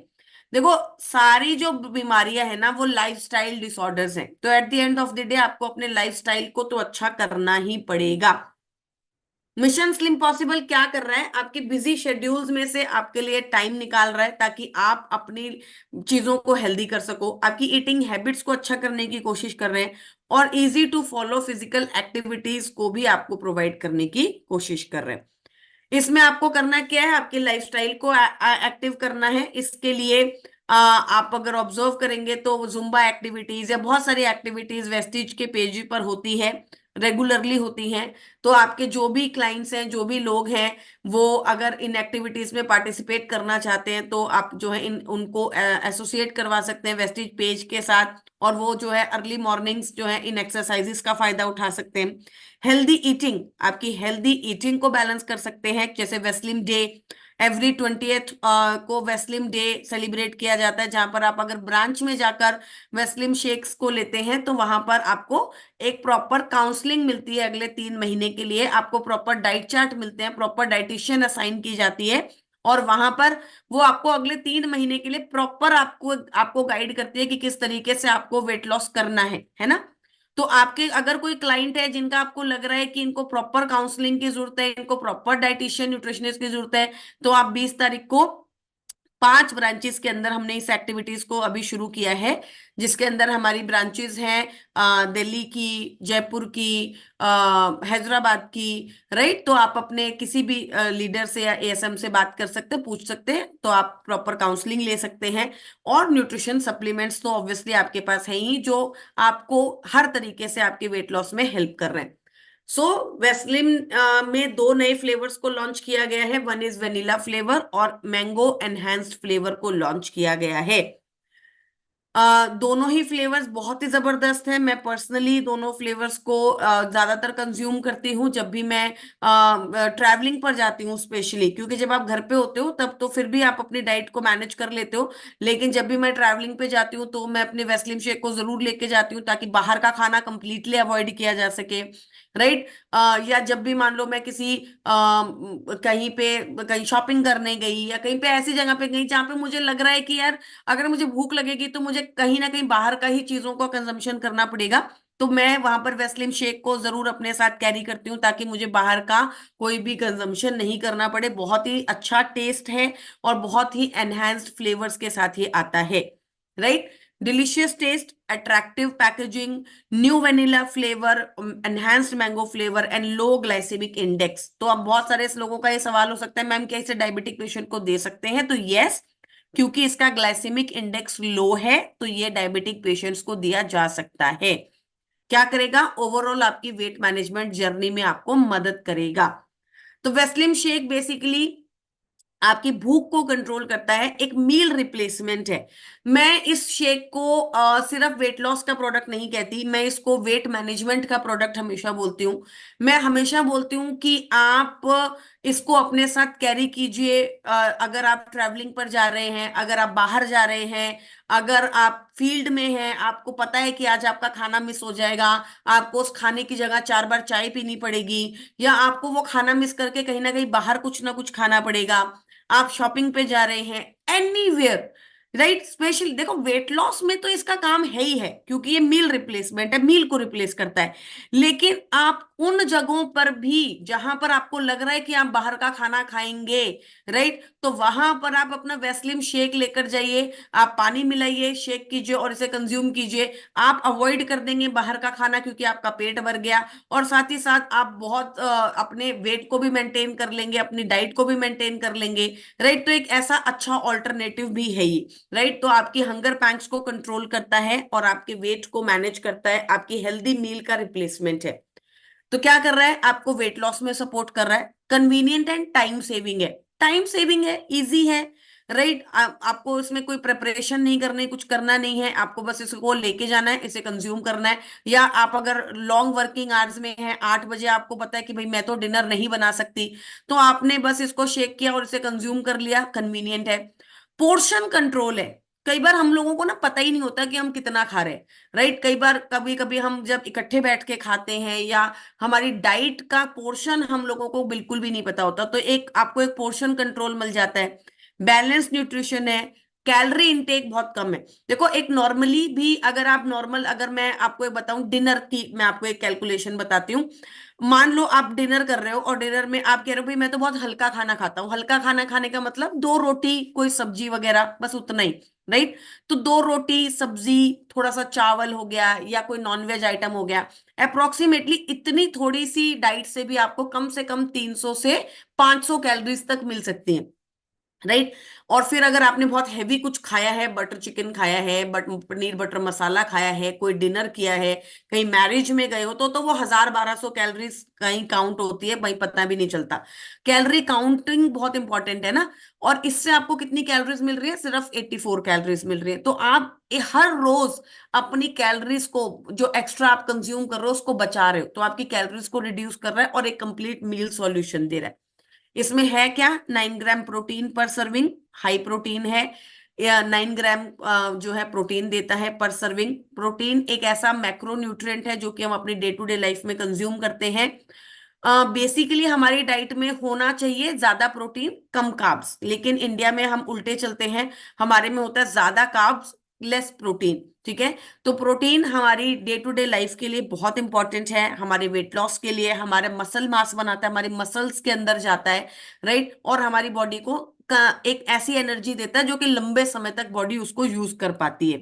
देखो, सारी जो बीमारियां है ना वो लाइफस्टाइल डिसऑर्डर्स हैं। तो eight the end of the day आपको अपने लाइफस्टाइल को तो अच्छा करना ही पड़ेगा। मिशन स्लिम पॉसिबल क्या कर रहा है, आपके बिजी शेड्यूल्स में से आपके लिए टाइम निकाल रहा है ताकि आप अपनी चीजों को हेल्दी कर सको, आपकी ईटिंग हैबिट्स को अच्छा करने की कोशिश कर रहे हैं, और easy to follow physical activities को भी आपको प्रोवाइड करने की कोशिश कर रहे हैं। इसमें आपको करना क्या है, आपके लाइफस्टाइल को एक्टिव करना है। इसके लिए आप अगर ऑब्जर्व करेंगे तो जुम्बा एक्टिविटीज या बहुत सारी एक्टिविटीज वेस्टीज के पेज पर होती है, रेगुलरली होती हैं। तो आपके जो भी क्लाइंट्स हैं, जो भी लोग हैं, वो अगर इन एक्टिविटीज में पार्टिसिपेट करना चाहते हैं तो आप जो है इन उनको एसोसिएट करवा सकते हैं वेस्टीज पेज के साथ, और वो जो है अर्ली मॉर्निंग्स जो है इन एक्सरसाइजेस का फायदा उठा सकते हैं। हेल्दी ईटिंग, आपकी हेल्दी ईटिंग को बैलेंस कर सकते हैं। जैसे वेस्लिम डे, एवरी 20th को वेस्लिम डे सेलिब्रेट किया जाता है, जहां पर आप अगर ब्रांच में जाकर वेस्लिम शेक्स को लेते हैं तो वहां पर आपको एक प्रॉपर काउंसलिंग मिलती है। अगले 3 महीने के लिए आपको प्रॉपर डाइट चार्ट मिलते हैं, प्रॉपर डाइटिशियन असाइन की जाती है, और वहां पर वो आपको अगले 3 महीने के लिए प्रॉपर आपको आपको गाइड करती है कि किस तरीके से आपको वेट लॉस करना है ना। तो आपके अगर कोई क्लाइंट है जिनका आपको लग रहा है कि इनको प्रॉपर काउंसलिंग की जरूरत है, इनको प्रॉपर डाइटिशियन न्यूट्रिशनिस्ट की जरूरत है, तो आप 20 तारीख को 5 ब्रांचेस के अंदर हमने इस एक्टिविटीज को अभी शुरू किया है, जिसके अंदर हमारी ब्रांचेस हैं दिल्ली की, जयपुर की, हैदराबाद की, राइट। तो आप अपने किसी भी लीडर से या एएसएम से बात कर सकते हैं, पूछ सकते हैं, तो आप प्रॉपर काउंसलिंग ले सकते हैं। और न्यूट्रिशन सप्लीमेंट्स तो ऑब्वियसली आपके पास है ही, जो आपको हर तरीके से आपके वेट लॉस में हेल्प कर रहे हैं। सो वेस्लिन में 2 नए फ्लेवर्स को लॉन्च किया गया है। वन इज वेनिला फ्लेवर और मैंगो एनहेंस्ड फ्लेवर को लॉन्च किया गया है। दोनों ही फ्लेवर्स बहुत ही जबरदस्त है। मैं पर्सनली दोनों फ्लेवर्स को ज्यादातर कंज्यूम करती हूँ जब भी मैं ट्रैवलिंग पर जाती हूँ, स्पेशली क्योंकि जब आप घर पे होते हो तब तो फिर भी आप अपनी डाइट को मैनेज कर लेते हो, लेकिन जब भी मैं ट्रैवलिंग पे जाती हूँ तो मैं अपने वेस्लिम शेक को जरूर लेके जाती हूँ ताकि बाहर का खाना कंप्लीटली अवॉइड किया जा सके, राइट। या जब भी मान लो मैं किसी कहीं पे कहीं शॉपिंग करने गई या कहीं पे ऐसी जगह पे गई जहाँ पे मुझे लग रहा है कि यार अगर मुझे भूख लगेगी तो मुझे कहीं ना कहीं बाहर का ही चीजों का कंजम्पशन करना पड़ेगा, तो मैं वहां पर वेस्लिम शेक को जरूर अपने साथ कैरी करती हूँ ताकि मुझे बाहर का कोई भी कंजम्पशन नहीं करना पड़े। बहुत ही अच्छा टेस्ट है और बहुत ही एनहांस्ड फ्लेवर्स के साथ ये आता है, right. Delicious taste, attractive packaging, new vanilla flavour, enhanced mango flavour and low glycaemic index. तो अब बहुत सारे लोगों का ये सवाल हो सकता है, मैम क्या इसे डायबिटिक पेशेंट को दे सकते हैं? तो यस, क्योंकि इसका ग्लाइसेमिक इंडेक्स लो है तो ये डायबिटिक पेशेंट्स को दिया जा सकता है। क्या करेगा, ओवरऑल आपकी वेट मैनेजमेंट जर्नी में आपको मदद करेगा। तो वेस्लिम शेक बेसिकली आपकी भूख को कंट्रोल करता है, एक मील रिप्लेसमेंट है। मैं इस शेक को सिर्फ वेट लॉस का प्रोडक्ट नहीं कहती, मैं इसको वेट मैनेजमेंट का प्रोडक्ट हमेशा बोलती हूँ। मैं हमेशा बोलती हूँ कि आप इसको अपने साथ कैरी कीजिए। अगर आप ट्रैवलिंग पर जा रहे हैं, अगर आप बाहर जा रहे हैं, अगर आप फील्ड में हैं, आपको पता है कि आज आपका खाना मिस हो जाएगा, आपको उस खाने की जगह 4 बार चाय पीनी पड़ेगी, या आपको वो खाना मिस करके कहीं ना कहीं बाहर कुछ ना कुछ खाना पड़ेगा, आप शॉपिंग पे जा रहे हैं, एनीवेयर, राइट। स्पेशली देखो, वेट लॉस में तो इसका काम है ही है, क्योंकि ये मील रिप्लेसमेंट है, मील को रिप्लेस करता है। लेकिन आप उन जगहों पर भी जहां पर आपको लग रहा है कि आप बाहर का खाना खाएंगे, राइट, तो वहां पर आप अपना वेस्लिम शेक लेकर जाइए, आप पानी मिलाइए, शेक कीजिए और इसे कंज्यूम कीजिए। आप अवॉइड कर देंगे बाहर का खाना क्योंकि आपका पेट भर गया, और साथ ही साथ आप बहुत अपने वेट को भी मेंटेन कर लेंगे, अपनी डाइट को भी मेंटेन कर लेंगे, राइट। तो एक ऐसा अच्छा ऑल्टरनेटिव भी है ये, राइट। तो आपकी हंगर पैंक्स को कंट्रोल करता है और आपके वेट को मैनेज करता है, आपकी हेल्दी मील का रिप्लेसमेंट है। तो क्या कर रहा है, आपको वेट लॉस में सपोर्ट कर रहा है, कन्वीनियंट एंड टाइम सेविंग है। टाइम सेविंग है, इजी है, राइट। आपको इसमें कोई प्रिपरेशन नहीं करनी, कुछ करना नहीं है, आपको बस इसको लेके जाना है, इसे कंज्यूम करना है। या आप अगर लॉन्ग वर्किंग आवर्स में हैं, 8 बजे आपको पता है कि भाई मैं तो डिनर नहीं बना सकती, तो आपने बस इसको शेक किया और इसे कंज्यूम कर लिया, कन्वीनियंट है। पोर्शन कंट्रोल है। कई बार हम लोगों को ना पता ही नहीं होता कि हम कितना खा रहे हैं, राइट। कई बार कभी कभी हम जब इकट्ठे बैठ के खाते हैं, या हमारी डाइट का पोर्शन हम लोगों को बिल्कुल भी नहीं पता होता, तो एक आपको एक पोर्शन कंट्रोल मिल जाता है। बैलेंस न्यूट्रिशन है, कैलोरी इनटेक बहुत कम है। देखो, एक नॉर्मली भी अगर आप नॉर्मल, अगर मैं आपको एक बताऊं डिनर की, मैं आपको एक कैलकुलेशन बताती हूँ। मान लो आप डिनर कर रहे हो और डिनर में आप कह रहे हो भाई मैं तो बहुत हल्का खाना खाता हूँ। हल्का खाना खाने का मतलब 2 रोटी, कोई सब्जी वगैरह, बस उतना ही, राइट। तो 2 रोटी सब्जी, थोड़ा सा चावल हो गया, या कोई नॉनवेज आइटम हो गया। अप्रोक्सीमेटली इतनी थोड़ी सी डाइट से भी आपको कम से कम 300 से 500 कैलोरीज तक मिल सकती हैं, राइट। और फिर अगर आपने बहुत हैवी कुछ खाया है, बटर चिकन खाया है, पनीर बटर मसाला खाया है, कोई डिनर किया है, कहीं मैरिज में गए हो, तो वो 1000-1200 कैलोरीज कहीं काउंट होती है, भाई पता भी नहीं चलता। कैलोरी काउंटिंग बहुत इंपॉर्टेंट है ना। और इससे आपको कितनी कैलोरीज मिल रही है, सिर्फ 84 कैलोरीज मिल रही है। तो आप हर रोज अपनी कैलोरीज को, जो एक्स्ट्रा आप कंज्यूम कर रहे हो उसको बचा रहे हो, तो आपकी कैलोरीज को रिड्यूस कर रहा है और एक कंप्लीट मील सॉल्यूशन दे रहा है। इसमें है क्या, 9 ग्राम प्रोटीन पर सर्विंग, हाई प्रोटीन है। या 9 ग्राम जो है प्रोटीन देता है पर सर्विंग। प्रोटीन एक ऐसा मैक्रो न्यूट्रिएंट है जो कि हम अपनी डे टू डे लाइफ में कंज्यूम करते हैं। बेसिकली हमारी डाइट में होना चाहिए ज्यादा प्रोटीन कम कार्ब्स, लेकिन इंडिया में हम उल्टे चलते हैं, हमारे में होता है ज्यादा कार्ब्स लेस प्रोटीन, ठीक है। तो प्रोटीन हमारी डे टू डे लाइफ के लिए बहुत इंपॉर्टेंट है, हमारे वेट लॉस के लिए, हमारे मसल मास बनाता है, हमारे मसल्स के अंदर जाता है, राइट। और हमारी बॉडी को एक ऐसी एनर्जी देता है जो कि लंबे समय तक बॉडी उसको यूज कर पाती है।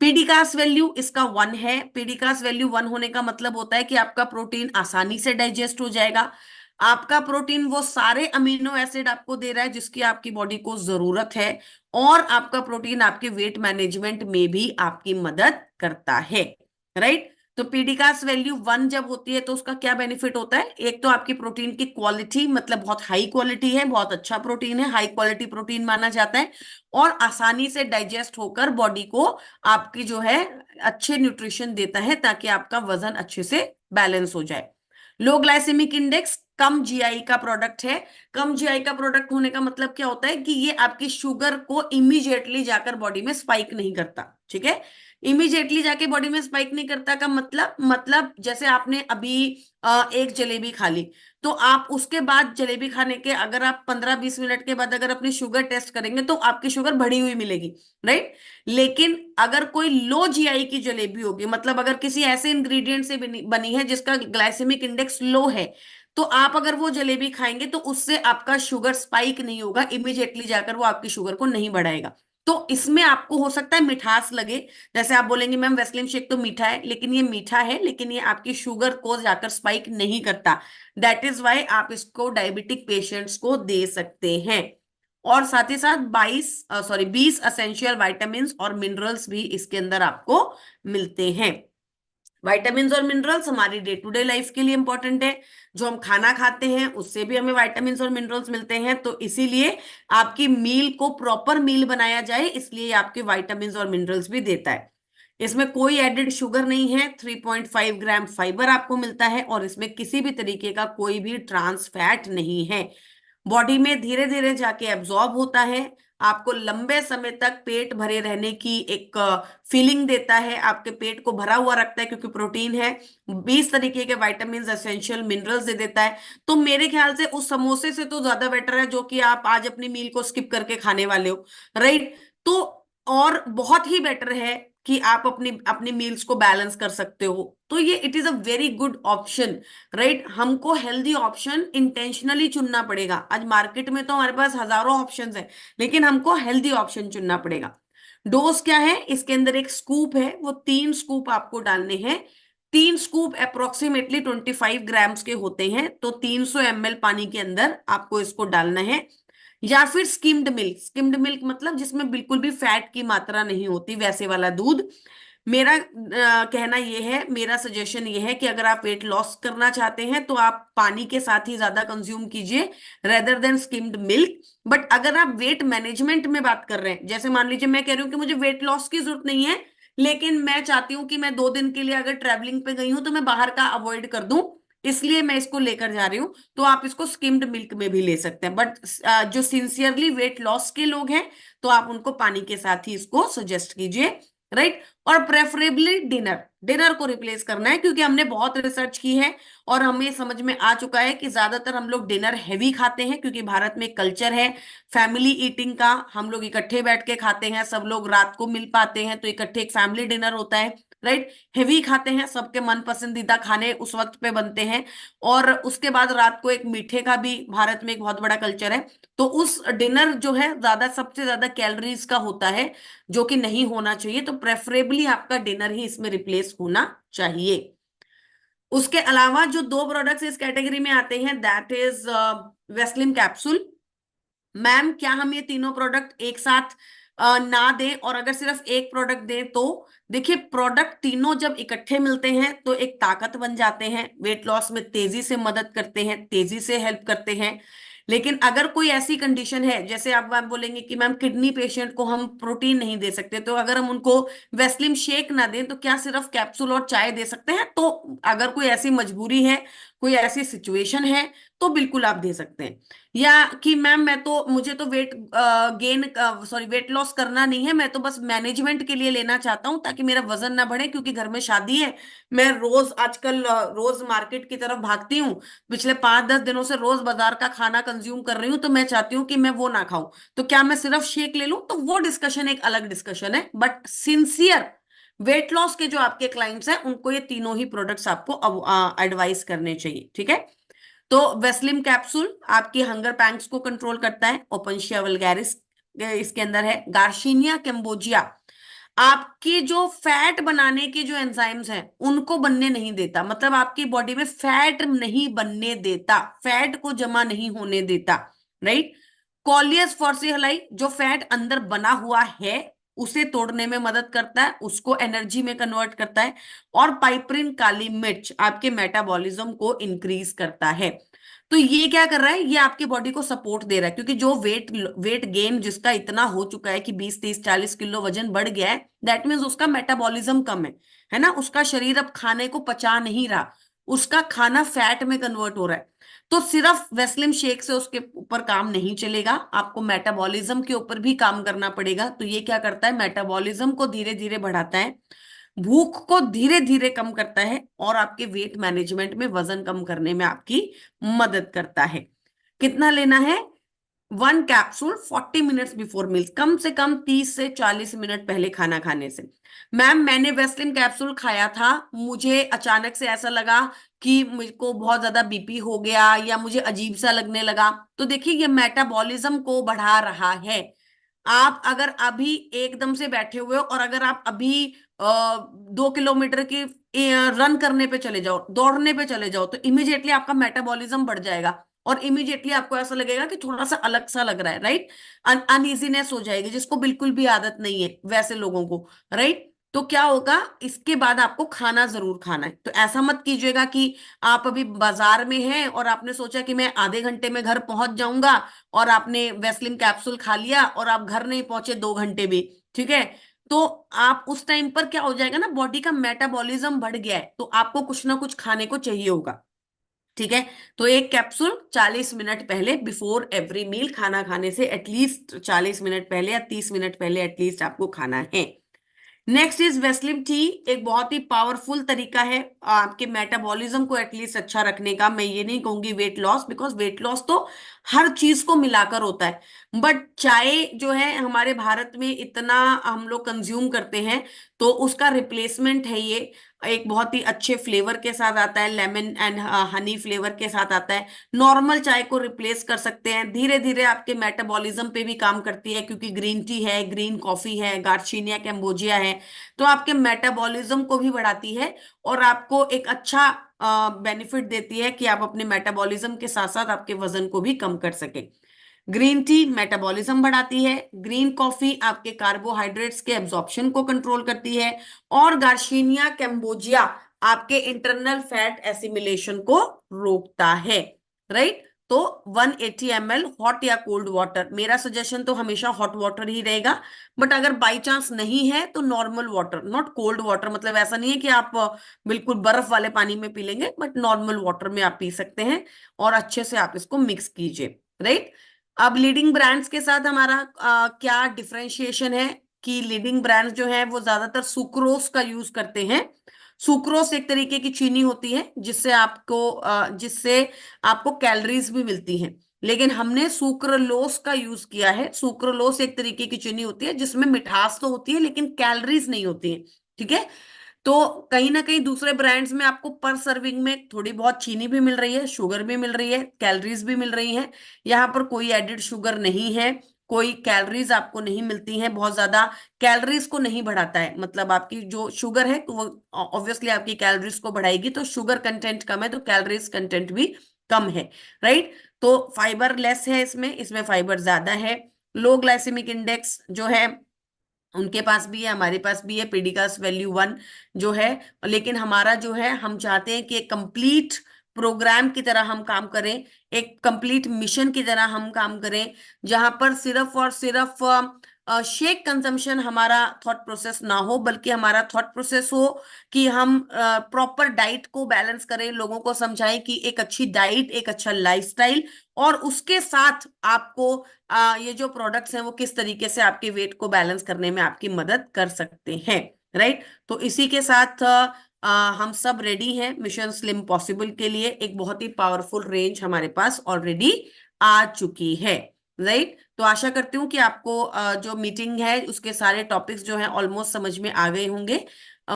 पीडीकास वैल्यू इसका 1 है। पीडीकास वैल्यू 1 होने का मतलब होता है कि आपका प्रोटीन आसानी से डाइजेस्ट हो जाएगा। आपका प्रोटीन वो सारे अमीनो एसिड आपको दे रहा है जिसकी आपकी बॉडी को जरूरत है, और आपका प्रोटीन आपके वेट मैनेजमेंट में भी आपकी मदद करता है, राइट। तो पीडीकास वैल्यू 1 जब होती है तो उसका क्या बेनिफिट होता है, एक तो आपकी प्रोटीन की क्वालिटी, मतलब बहुत हाई क्वालिटी है, बहुत अच्छा प्रोटीन है, हाई क्वालिटी प्रोटीन माना जाता है, और आसानी से डाइजेस्ट होकर बॉडी को आपकी जो है अच्छे न्यूट्रिशन देता है, ताकि आपका वजन अच्छे से बैलेंस हो जाए। लो ग्लाइसेमिक इंडेक्स, कम जीआई का प्रोडक्ट है। कम जीआई का प्रोडक्ट होने का मतलब क्या होता है कि ये आपकी शुगर को इमीडिएटली जाकर बॉडी में स्पाइक नहीं करता, ठीक है। इमीडिएटली जाके बॉडी में स्पाइक नहीं करता का मतलब जैसे आपने अभी एक जलेबी खा ली, तो आप उसके बाद जलेबी खाने के अगर आप 15-20 मिनट के बाद अगर अपनी शुगर टेस्ट करेंगे तो आपकी शुगर बढ़ी हुई मिलेगी, राइट। लेकिन अगर कोई लो जीआई की जलेबी होगी, मतलब अगर किसी ऐसे इंग्रेडिएंट से बनी है जिसका ग्लाइसेमिक इंडेक्स लो है, तो आप अगर वो जलेबी खाएंगे तो उससे आपका शुगर स्पाइक नहीं होगा, इमीडिएटली जाकर वो आपकी शुगर को नहीं बढ़ाएगा। तो इसमें आपको हो सकता है मिठास लगे, जैसे आप बोलेंगे मैम वेस्लिन शेक तो मीठा है, लेकिन ये मीठा है, लेकिन ये आपकी शुगर को जाकर स्पाइक नहीं करता। दैट इज वाई आप इसको डायबिटिक पेशेंट्स को दे सकते हैं। और साथ ही साथ 20 असेंशियल वाइटामिन और मिनरल्स भी इसके अंदर आपको मिलते हैं। वाइटामिन और मिनरल्स हमारी डे टू डे लाइफ के लिए इंपॉर्टेंट है, जो हम खाना खाते हैं उससे भी हमें वाइटामिन और मिनरल्स मिलते हैं, तो इसीलिए आपकी मील को प्रॉपर मील बनाया जाए, इसलिए आपके वाइटामिन और मिनरल्स भी देता है। इसमें कोई एडेड शुगर नहीं है, 3.5 ग्राम फाइबर आपको मिलता है, और इसमें किसी भी तरीके का कोई भी ट्रांस फैट नहीं है। बॉडी में धीरे धीरे जाके एब्जॉर्ब होता है, आपको लंबे समय तक पेट भरे रहने की एक फीलिंग देता है, आपके पेट को भरा हुआ रखता है क्योंकि प्रोटीन है, 20 तरीके के विटामिन, एसेंशियल मिनरल्स दे देता है। तो मेरे ख्याल से उस समोसे से तो ज्यादा बेटर है जो कि आप आज अपनी मील को स्किप करके खाने वाले हो, राइट? तो और बहुत ही बेटर है कि आप अपनी अपनी मील्स को बैलेंस कर सकते हो। तो ये it is a very good option, right? हमको हेल्दी ऑप्शन इंटेंशनली चुनना पड़ेगा। आज मार्केट में तो हमारे पास हजारों ऑप्शंस हैं, लेकिन हमको हेल्दी ऑप्शन चुनना पड़ेगा। डोज क्या है इसके अंदर? एक स्कूप है, वो 3 स्कूप आपको डालने हैं। 3 स्कूप अप्रोक्सीमेटली 25 ग्राम्स के होते हैं, तो 300 ml पानी के अंदर आपको इसको डालना है। या फिर स्किम्ड मिल्क, स्किम्ड मिल्क मतलब जिसमें बिल्कुल भी फैट की मात्रा नहीं होती, वैसे वाला दूध। मेरा कहना ये है, मेरा सजेशन ये है कि अगर आप वेट लॉस करना चाहते हैं तो आप पानी के साथ ही ज्यादा कंज्यूम कीजिए rather than skimmed milk. But अगर आप वेट मैनेजमेंट में बात कर रहे हैं, जैसे मान लीजिए मैं कह रही हूँ कि मुझे वेट लॉस की जरूरत नहीं है, लेकिन मैं चाहती हूँ कि मैं 2 दिन के लिए अगर ट्रैवलिंग पे गई हूं तो मैं बाहर का अवॉइड कर दूं, इसलिए मैं इसको लेकर जा रही हूँ, तो आप इसको स्किम्ड मिल्क में भी ले सकते हैं। बट जो सिंसियरली वेट लॉस के लोग हैं, तो आप उनको पानी के साथ ही इसको सजेस्ट कीजिए, राइट? और प्रेफरेबली डिनर, डिनर को रिप्लेस करना है, क्योंकि हमने बहुत रिसर्च की है और हमें समझ में आ चुका है कि ज्यादातर हम लोग डिनर हैवी खाते हैं, क्योंकि भारत में कल्चर है फैमिली ईटिंग का, हम लोग इकट्ठे बैठ के खाते हैं, सब लोग रात को मिल पाते हैं तो इकट्ठे एक फैमिली डिनर होता है, राइट? हेवी खाते हैं, सबके मन पसंदीदा खाने उस वक्त पे बनते हैं। और उसके बाद रात को एक मीठे का भी भारत में एक बहुत बड़ा कल्चर है। तो उस डिनर जो है ज्यादा, सबसे ज्यादा कैलोरीज का होता है, जो कि नहीं होना चाहिए। तो प्रेफरेबली आपका डिनर ही इसमें रिप्लेस होना चाहिए। उसके अलावा जो 2 प्रोडक्ट्स इस कैटेगरी में आते हैं, that is Vaseline capsule. Ma'am क्या हम ये तीनों प्रोडक्ट एक साथ ना दें, और अगर सिर्फ एक प्रोडक्ट दें तो? देखिए, प्रोडक्ट तीनों जब इकट्ठे मिलते हैं तो एक ताकत बन जाते हैं, वेट लॉस में तेजी से मदद करते हैं, तेजी से हेल्प करते हैं। लेकिन अगर कोई ऐसी कंडीशन है, जैसे आप बोलेंगे कि मैम किडनी पेशेंट को हम प्रोटीन नहीं दे सकते, तो अगर हम उनको वेस्लिम शेक ना दें तो क्या सिर्फ कैप्सूल और चाय दे सकते हैं? तो अगर कोई ऐसी मजबूरी है, कोई ऐसी सिचुएशन है, तो बिल्कुल आप दे सकते हैं। या कि मैम मैं तो, मुझे तो weight gain, sorry weight loss करना नहीं है, मैं तो बस मैनेजमेंट के लिए लेना चाहता हूँ ताकि मेरा वजन ना बढ़े, क्योंकि घर में शादी है, मैं रोज आजकल रोज मार्केट की तरफ भागती हूँ, पिछले 5-10 दिनों से रोज बाजार का खाना कंज्यूम कर रही हूँ, तो मैं चाहती हूँ कि मैं वो ना खाऊं, तो क्या मैं सिर्फ शेक ले लूं? तो वो डिस्कशन एक अलग डिस्कशन है। बट सिंसियर वेट लॉस के जो आपके क्लाइंट्स हैं, उनको ये तीनों ही प्रोडक्ट्स आपको एडवाइस करने चाहिए, ठीक है? तो वेस्लिम कैप्सूल आपकी हंगर पैंग्स को कंट्रोल करता है, ओपनशिया वल्गैरिस इसके अंदर है, गार्शिनिया कैम्बोजिया आपकी जो फैट बनाने के जो एंजाइम्स हैं उनको बनने नहीं देता, मतलब आपकी बॉडी में फैट नहीं बनने देता, फैट को जमा नहीं होने देता, राइट? कॉलियस फॉर्सिहलाई जो फैट अंदर बना हुआ है उसे तोड़ने में मदद करता है, उसको एनर्जी में कन्वर्ट करता है। और पाइपरिन काली मिर्च आपके मेटाबॉलिज्म को इंक्रीज करता है। तो ये क्या कर रहा है? ये आपकी बॉडी को सपोर्ट दे रहा है, क्योंकि जो वेट वेट गेन जिसका इतना हो चुका है कि 20, 30, 40 किलो वजन बढ़ गया है, दैट मीन्स उसका मेटाबॉलिज्म कम है ना? उसका शरीर अब खाने को पचा नहीं रहा, उसका खाना फैट में कन्वर्ट हो रहा है। तो सिर्फ वेस्लिम शेक से उसके ऊपर काम नहीं चलेगा, आपको मेटाबॉलिज्म के ऊपर भी काम करना पड़ेगा। तो ये क्या करता है? मेटाबॉलिज्म को धीरे धीरे बढ़ाता है, भूख को धीरे धीरे कम करता है, और आपके वेट मैनेजमेंट में, वजन कम करने में आपकी मदद करता है। कितना लेना है? 1 कैप्सूल 40 मिनट्स बिफोर मील्स, कम से कम 30 से 40 मिनट पहले खाना खाने से। मैम मैंने वेस्लिन कैप्सूल खाया था, मुझे अचानक से ऐसा लगा कि मुझको बहुत ज्यादा बीपी हो गया या मुझे अजीब सा लगने लगा, तो देखिए ये मेटाबॉलिज्म को बढ़ा रहा है। आप अगर अभी एकदम से बैठे हुए हो और अगर आप अभी 2 किलोमीटर की रन करने पे चले जाओ, दौड़ने पे चले जाओ, तो इमीडिएटली आपका मेटाबॉलिज्म बढ़ जाएगा, और इमीडिएटली आपको ऐसा लगेगा कि थोड़ा सा अलग सा लग रहा है, राइट? अनइजीनेस हो जाएगी, जिसको बिल्कुल भी आदत नहीं है वैसे लोगों को, राइट? तो क्या होगा? इसके बाद आपको खाना जरूर खाना है। तो ऐसा मत कीजिएगा कि आप अभी बाजार में हैं और आपने सोचा कि मैं आधे घंटे में घर पहुंच जाऊंगा, और आपने वेस्लिन कैप्सूल खा लिया और आप घर नहीं पहुंचे 2 घंटे भी, ठीक है? तो आप उस टाइम पर क्या हो जाएगा ना, बॉडी का मेटाबॉलिज्म बढ़ गया है, तो आपको कुछ ना कुछ खाने को चाहिए होगा। ठीक है। तो एक कैप्सूल 40 मिनट पहले, बिफोर एवरी मील, खाना खाने से एटलीस्ट 40 मिनट पहले या 30 मिनट पहले एटलीस्ट आपको खाना है। Next is Weslim T. एक बहुत ही पावरफुल तरीका है आपके मेटाबॉलिज्म को एटलीस्ट अच्छा रखने का। मैं ये नहीं कहूंगी weight loss, because weight loss तो हर चीज को मिलाकर होता है, बट चाय जो है हमारे भारत में इतना हम लोग कंज्यूम करते हैं, तो उसका रिप्लेसमेंट है ये। एक बहुत ही अच्छे फ्लेवर के साथ आता है, लेमन एंड हनी फ्लेवर के साथ आता है। नॉर्मल चाय को रिप्लेस कर सकते हैं, धीरे धीरे आपके मेटाबॉलिज्म पे भी काम करती है, क्योंकि ग्रीन टी है, ग्रीन कॉफी है, गार्चिनिया कैम्बोजिया है, तो आपके मेटाबॉलिज्म को भी बढ़ाती है और आपको एक अच्छा बेनिफिट देती है कि आप अपने मेटाबॉलिज्म के साथ साथ आपके वजन को भी कम कर सके। ग्रीन टी मेटाबॉलिज्म बढ़ाती है, ग्रीन कॉफी आपके कार्बोहाइड्रेट्स के एब्जॉर्प्शन को कंट्रोल करती है, और गार्शिनिया कैम्बोजिया आपके इंटरनल फैट एसिमिलेशन को रोकता है। राइट। तो 180 ml हॉट या कोल्ड वाटर, मेरा सजेशन तो हमेशा हॉट वाटर ही रहेगा, बट अगर बाई चांस नहीं है तो normal water, not cold water, मतलब ऐसा नहीं है कि आप बिल्कुल बर्फ वाले पानी में पी लेंगे, बट नॉर्मल वाटर में आप पी सकते हैं, और अच्छे से आप इसको मिक्स कीजिए। राइट। अब लीडिंग ब्रांड्स के साथ हमारा क्या डिफरेंशिएशन है, कि लीडिंग ब्रांड्स जो है वो ज्यादातर सुक्रोस का यूज करते हैं। सुक्रोस एक तरीके की चीनी होती है जिससे आपको कैलोरीज भी मिलती हैं, लेकिन हमने सुक्रोलोस का यूज किया है। सुक्रोलोस एक तरीके की चीनी होती है जिसमें मिठास तो होती है लेकिन कैलोरीज नहीं होती है। ठीक है। तो कहीं ना कहीं दूसरे ब्रांड्स में आपको पर सर्विंग में थोड़ी बहुत चीनी भी मिल रही है, शुगर भी मिल रही है, कैलोरीज भी मिल रही है। यहाँ पर कोई एडिड शुगर नहीं है, कोई कैलोरीज आपको नहीं मिलती हैं बहुत ज्यादा। कैलोरीज को नहीं बढ़ाता है, मतलब आपकी जो शुगर है वो ऑब्वियसली आपकी कैलोरीज को बढ़ाएगी, तो शुगर कंटेंट कम है तो कैलोरीज कंटेंट भी कम है। राइट। तो फाइबर लेस है इसमें, इसमें फाइबर ज्यादा है। लो ग्लाइसेमिक इंडेक्स जो है उनके पास भी है, हमारे पास भी है, पीडिकास वैल्यू 1 जो है। लेकिन हमारा जो है, हम चाहते हैं कि एक कंप्लीट प्रोग्राम की तरह हम काम करें, एक कंप्लीट मिशन की तरह हम काम करें, जहां पर सिर्फ और सिर्फ शेक कंजम्पशन हमारा थॉट प्रोसेस ना हो, बल्कि हमारा थॉट प्रोसेस हो कि हम प्रॉपर डाइट को बैलेंस करें, लोगों को समझाएं कि एक अच्छी डाइट, एक अच्छा लाइफस्टाइल, और उसके साथ आपको ये जो प्रोडक्ट्स हैं वो किस तरीके से आपके वेट को बैलेंस करने में आपकी मदद कर सकते हैं। राइट। तो इसी के साथ हम सब रेडी हैं मिशन स्लिम पॉसिबल के लिए। एक बहुत ही पावरफुल रेंज हमारे पास ऑलरेडी आ चुकी है। राइट। तो आशा करती हूँ कि आपको जो मीटिंग है उसके सारे टॉपिक्स जो हैं ऑलमोस्ट समझ में आ गए होंगे।